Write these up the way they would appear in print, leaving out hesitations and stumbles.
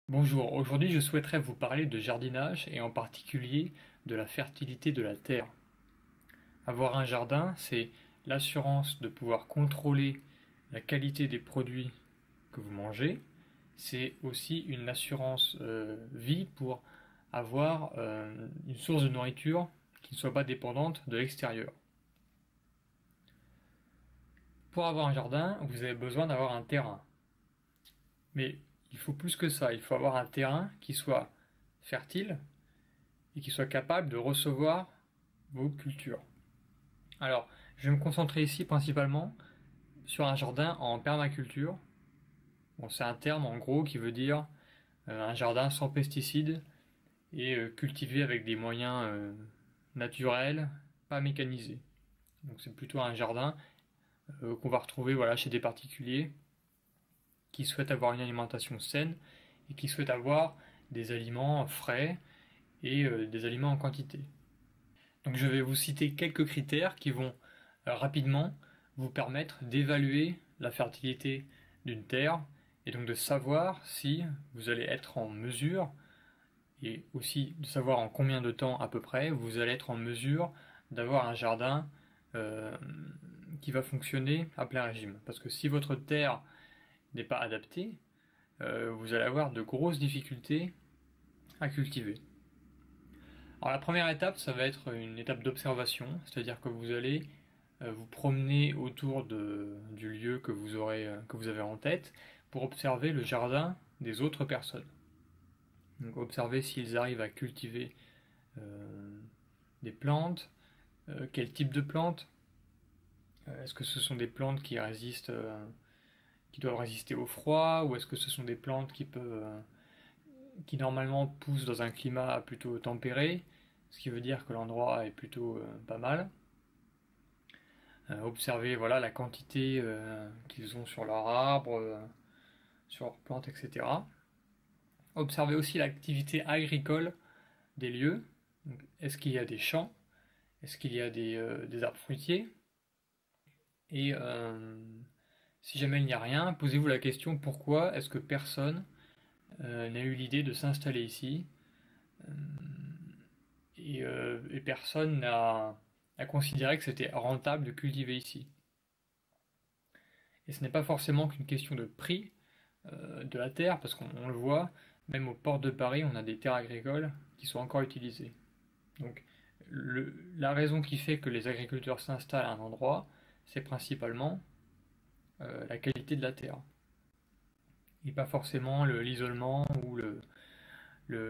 Bonjour, aujourd'hui je souhaiterais vous parler de jardinage et en particulier de la fertilité de la terre. Avoir un jardin, c'est l'assurance de pouvoir contrôler la qualité des produits que vous mangez. C'est aussi une assurance vie pour avoir une source de nourriture qui ne soit pas dépendante de l'extérieur. Pour avoir un jardin, vous avez besoin d'avoir un terrain. Mais il faut plus que ça, il faut avoir un terrain qui soit fertile et qui soit capable de recevoir vos cultures. Alors, je vais me concentrer ici principalement sur un jardin en permaculture. Bon, c'est un terme en gros qui veut dire un jardin sans pesticides et cultivé avec des moyens naturels, pas mécanisés. Donc c'est plutôt un jardin qu'on va retrouver voilà, chez des particuliers qui souhaitent avoir une alimentation saine et qui souhaitent avoir des aliments frais et des aliments en quantité. Donc je vais vous citer quelques critères qui vont rapidement vous permettre d'évaluer la fertilité d'une terre et donc de savoir si vous allez être en mesure et aussi de savoir en combien de temps à peu près vous allez être en mesure d'avoir un jardin qui va fonctionner à plein régime. Parce que si votre terre n'est pas adaptée, vous allez avoir de grosses difficultés à cultiver. Alors la première étape, ça va être une étape d'observation, c'est-à-dire que vous allez vous promener autour du lieu que vous avez en tête pour observer le jardin des autres personnes. Donc observer s'ils arrivent à cultiver des plantes, quel type de plantes, est-ce que ce sont des plantes qui résistent, qui doivent résister au froid, ou est-ce que ce sont des plantes qui normalement poussent dans un climat plutôt tempéré, ce qui veut dire que l'endroit est plutôt pas mal. Observer voilà la quantité qu'ils ont sur leurs arbres, sur leurs plantes, etc. Observer aussi l'activité agricole des lieux. Est-ce qu'il y a des champs? Est-ce qu'il y a des arbres fruitiers? Et si jamais il n'y a rien, posez-vous la question pourquoi est-ce que personne n'a eu l'idée de s'installer ici et personne n'a considéré que c'était rentable de cultiver ici. Et ce n'est pas forcément qu'une question de prix de la terre, parce qu'on le voit, même aux portes de Paris, on a des terres agricoles qui sont encore utilisées. Donc la raison qui fait que les agriculteurs s'installent à un endroit, c'est principalement la qualité de la terre. Et pas forcément l'isolement ou la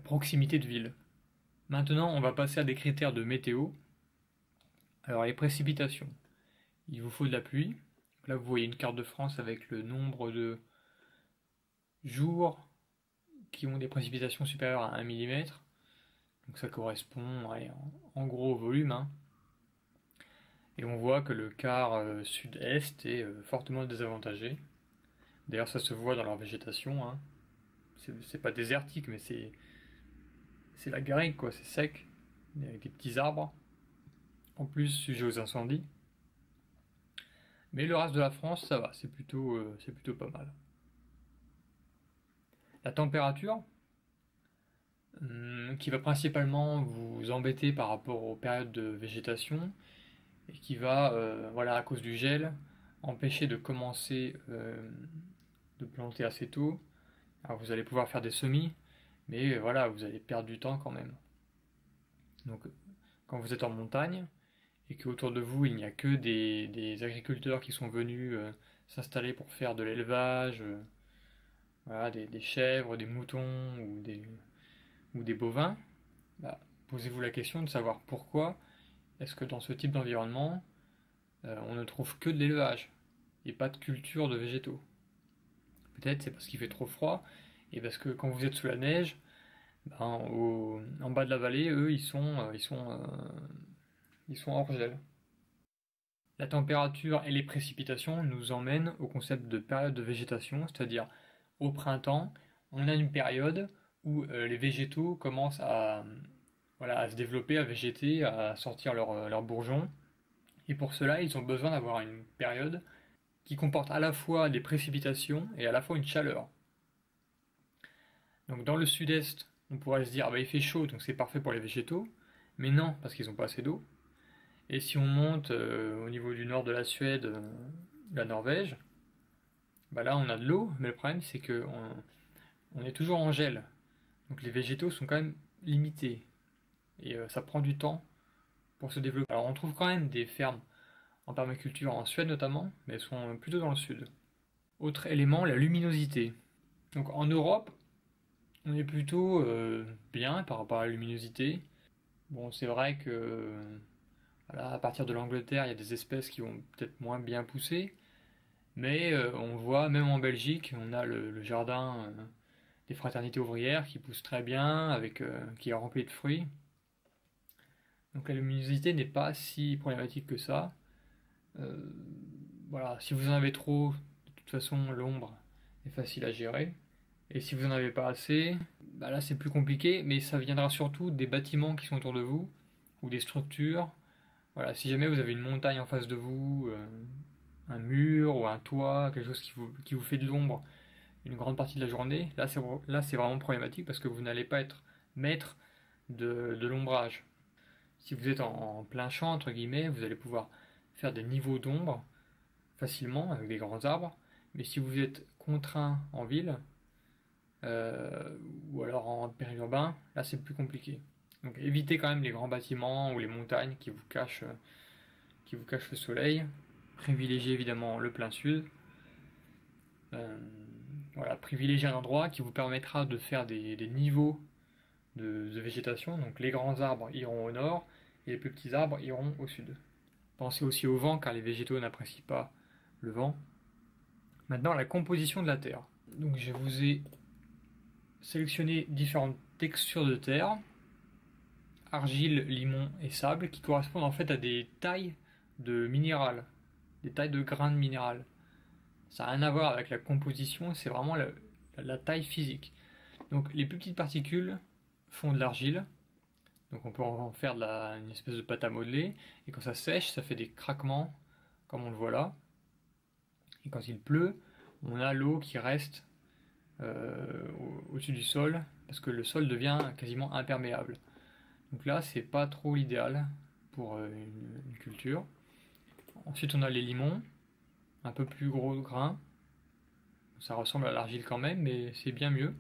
proximité de ville. Maintenant, on va passer à des critères de météo. Alors les précipitations. Il vous faut de la pluie. Là, vous voyez une carte de France avec le nombre de jours qui ont des précipitations supérieures à 1 mm. Donc ça correspond en gros au volume. Hein. Et on voit que le quart sud-est est fortement désavantagé. D'ailleurs, ça se voit dans leur végétation. Hein. C'est pas désertique, mais c'est la garrigue, quoi. C'est sec, avec des petits arbres. En plus, sujet aux incendies. Mais le reste de la France, ça va, c'est plutôt pas mal. La température, qui va principalement vous embêter par rapport aux périodes de végétation, et qui va, voilà, à cause du gel, empêcher de commencer de planter assez tôt. Alors vous allez pouvoir faire des semis, mais voilà, vous allez perdre du temps quand même. Donc quand vous êtes en montagne, et qu'autour de vous il n'y a que des agriculteurs qui sont venus s'installer pour faire de l'élevage, voilà, des chèvres, des moutons ou des bovins, bah, posez-vous la question de savoir pourquoi est-ce que dans ce type d'environnement on ne trouve que de l'élevage et pas de culture de végétaux. Peut-être c'est parce qu'il fait trop froid et parce que quand vous êtes sous la neige, ben, en bas de la vallée, eux, ils sont hors gel. La température et les précipitations nous emmènent au concept de période de végétation, c'est-à-dire au printemps, on a une période où les végétaux commencent voilà, à se développer, à végéter, à sortir leurs bourgeons. Et pour cela, ils ont besoin d'avoir une période qui comporte à la fois des précipitations et à la fois une chaleur. Donc dans le sud-est, on pourrait se dire ah bah, il fait chaud donc c'est parfait pour les végétaux, mais non parce qu'ils n'ont pas assez d'eau. Et si on monte au niveau du nord de la Suède, la Norvège, bah là on a de l'eau, mais le problème c'est que on est toujours en gel. Donc les végétaux sont quand même limités et ça prend du temps pour se développer. Alors on trouve quand même des fermes en permaculture en Suède notamment, mais elles sont plutôt dans le sud. Autre élément, la luminosité. Donc en Europe, on est plutôt bien par rapport à la luminosité. Bon, c'est vrai que voilà, à partir de l'Angleterre, il y a des espèces qui vont peut-être moins bien pousser, mais on voit même en Belgique, on a le jardin des fraternités ouvrières qui pousse très bien, qui est rempli de fruits. Donc la luminosité n'est pas si problématique que ça. Euh, voilà, si vous en avez trop, de toute façon l'ombre est facile à gérer. Et si vous n'en avez pas assez, bah là c'est plus compliqué, mais ça viendra surtout des bâtiments qui sont autour de vous, ou des structures. Voilà, si jamais vous avez une montagne en face de vous, un mur ou un toit, quelque chose qui vous fait de l'ombre une grande partie de la journée, là c'est vraiment problématique parce que vous n'allez pas être maître de l'ombrage. Si vous êtes en plein champ, entre guillemets, vous allez pouvoir faire des niveaux d'ombre facilement avec des grands arbres, mais si vous êtes contraint en ville, ou alors en périurbain, là c'est plus compliqué. Donc évitez quand même les grands bâtiments ou les montagnes qui vous cachent le soleil. Privilégiez évidemment le plein sud. Voilà, privilégiez un endroit qui vous permettra de faire des niveaux de végétation. Donc les grands arbres iront au nord et les plus petits arbres iront au sud. Pensez aussi au vent car les végétaux n'apprécient pas le vent. Maintenant la composition de la terre. Donc je vous ai sélectionné différentes textures de terre, argile, limon et sable, qui correspondent en fait à des tailles de minéral, des tailles de grains de minéral. Ça n'a rien à voir avec la composition, c'est vraiment la taille physique. Donc les plus petites particules font de l'argile, donc on peut en faire une espèce de pâte à modeler, et quand ça sèche, ça fait des craquements, comme on le voit là. Et quand il pleut, on a l'eau qui reste au-dessus du sol, parce que le sol devient quasiment imperméable. Donc là, c'est pas trop l'idéal pour une culture. Ensuite, on a les limons, un peu plus gros grains. Ça ressemble à l'argile quand même, mais c'est bien mieux.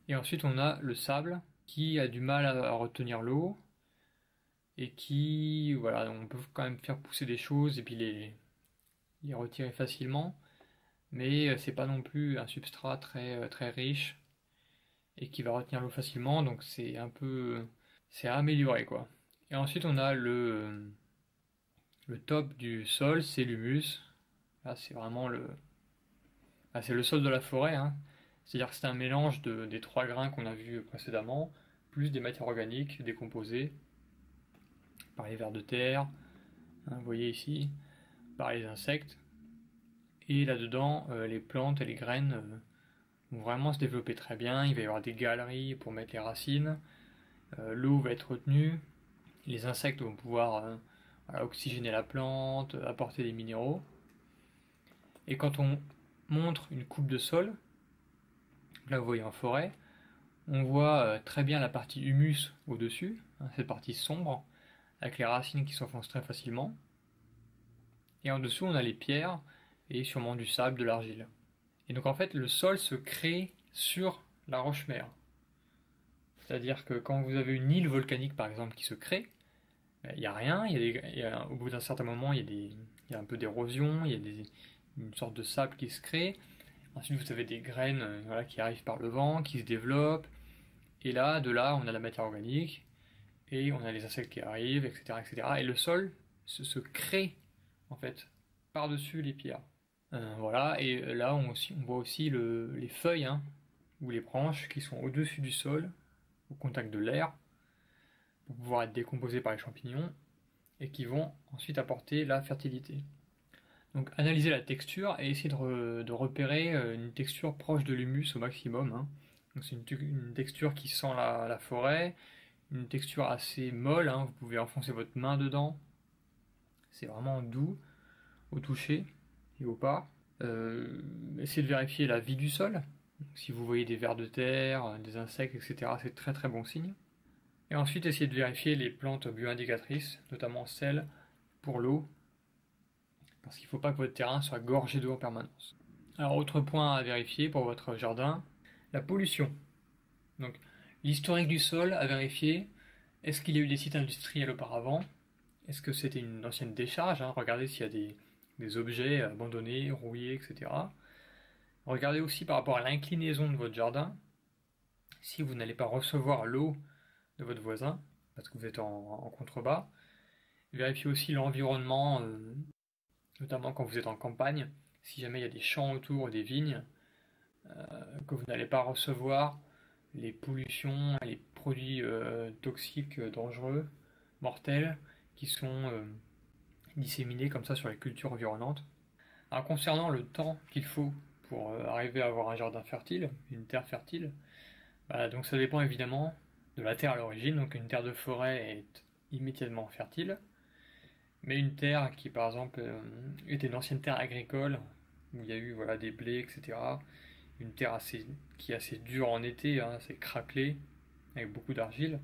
Et ensuite, on a le sable qui a du mal à retenir l'eau et qui, voilà, on peut quand même faire pousser des choses et puis les retirer facilement. Mais c'est pas non plus un substrat très riche et qui va retenir l'eau facilement, donc c'est à améliorer quoi. Et ensuite on a le top du sol, c'est l'humus. Là c'est vraiment c'est le sol de la forêt, hein. C'est-à-dire que c'est un mélange des trois grains qu'on a vus précédemment, plus des matières organiques décomposées par les vers de terre, hein, vous voyez ici, par les insectes. Et là-dedans, les plantes et les graines vont vraiment se développer très bien. Il va y avoir des galeries pour mettre les racines. L'eau va être retenue. Les insectes vont pouvoir oxygéner la plante, apporter des minéraux. Et quand on montre une coupe de sol, là vous voyez en forêt, on voit très bien la partie humus au-dessus, hein, cette partie sombre, avec les racines qui s'enfoncent très facilement. Et en dessous, on a les pierres et sûrement du sable, de l'argile. Et donc en fait, le sol se crée sur la roche-mère. C'est-à-dire que quand vous avez une île volcanique, par exemple, qui se crée, il n'y a rien, au bout d'un certain moment, il y a un peu d'érosion, il y a une sorte de sable qui se crée. Ensuite, vous avez des graines voilà, qui arrivent par le vent, qui se développent. Et là, de là, on a la matière organique, et on a les insectes qui arrivent, etc. etc. Et le sol se crée, en fait, par-dessus les pierres. Voilà, et là, on voit aussi les feuilles, hein, ou les branches qui sont au-dessus du sol, au contact de l'air, pour pouvoir être décomposées par les champignons, et qui vont ensuite apporter la fertilité. Donc analyser la texture et essayer de repérer une texture proche de l'humus au maximum, hein. Donc c'est une texture qui sent la forêt, une texture assez molle, hein. Vous pouvez enfoncer votre main dedans, c'est vraiment doux au toucher et au pas. Essayez de vérifier la vie du sol, Donc, si vous voyez des vers de terre, des insectes, etc., c'est très très bon signe. Et ensuite, essayez de vérifier les plantes bioindicatrices, notamment celles pour l'eau, parce qu'il ne faut pas que votre terrain soit gorgé d'eau en permanence. Alors, autre point à vérifier pour votre jardin, la pollution. Donc, l'historique du sol à vérifier. Est-ce qu'il y a eu des sites industriels auparavant? Est-ce que c'était une ancienne décharge, hein? Regardez s'il y a des objets abandonnés, rouillés, etc. Regardez aussi par rapport à l'inclinaison de votre jardin. Si vous n'allez pas recevoir l'eau de votre voisin, parce que vous êtes en contrebas, vérifiez aussi l'environnement, notamment quand vous êtes en campagne. Si jamais il y a des champs autour, des vignes, que vous n'allez pas recevoir les pollutions, les produits toxiques, dangereux, mortels, qui sont disséminés comme ça sur les cultures environnantes. Alors, concernant le temps qu'il faut pour arriver à avoir un jardin fertile, une terre fertile, donc ça dépend évidemment de la terre à l'origine. Donc une terre de forêt est immédiatement fertile, mais une terre qui par exemple était une ancienne terre agricole, où il y a eu voilà, des blés, etc., une terre qui est assez dure en été, hein, assez craquelée, avec beaucoup d'argile,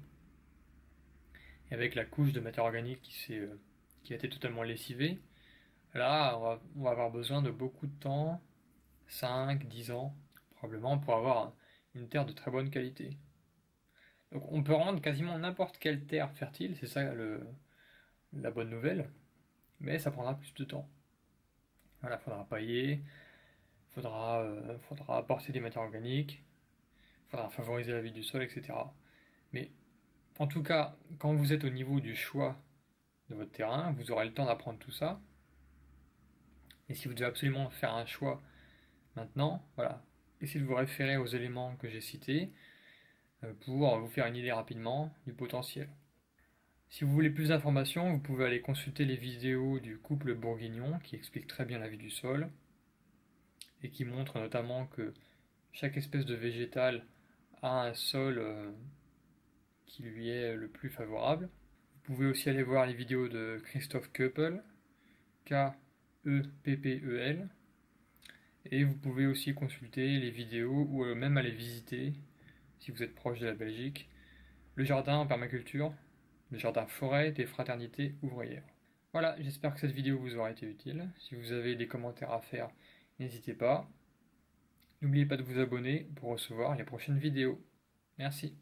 et avec la couche de matière organique qui a été totalement lessivée. Là, on va avoir besoin de beaucoup de temps, 5, 10 ans, probablement, pour avoir une terre de très bonne qualité. Donc on peut rendre quasiment n'importe quelle terre fertile, c'est ça la bonne nouvelle, mais ça prendra plus de temps. Voilà, faudra pailler, faudra apporter des matières organiques, faudra favoriser la vie du sol, etc. Mais en tout cas, quand vous êtes au niveau du choix de votre terrain, vous aurez le temps d'apprendre tout ça. Et si vous devez absolument faire un choix maintenant, voilà, essayez de vous référer aux éléments que j'ai cités pour vous faire une idée rapidement du potentiel. Si vous voulez plus d'informations, vous pouvez aller consulter les vidéos du couple bourguignon qui expliquent très bien la vie du sol et qui montrent notamment que chaque espèce de végétal a un sol qui lui est le plus favorable. Vous pouvez aussi aller voir les vidéos de Christophe Keppel, Keppel, et vous pouvez aussi consulter les vidéos ou même aller visiter, si vous êtes proche de la Belgique, le jardin en permaculture, le jardin forêt des fraternités ouvrières. Voilà, j'espère que cette vidéo vous aura été utile. Si vous avez des commentaires à faire, n'hésitez pas. N'oubliez pas de vous abonner pour recevoir les prochaines vidéos. Merci.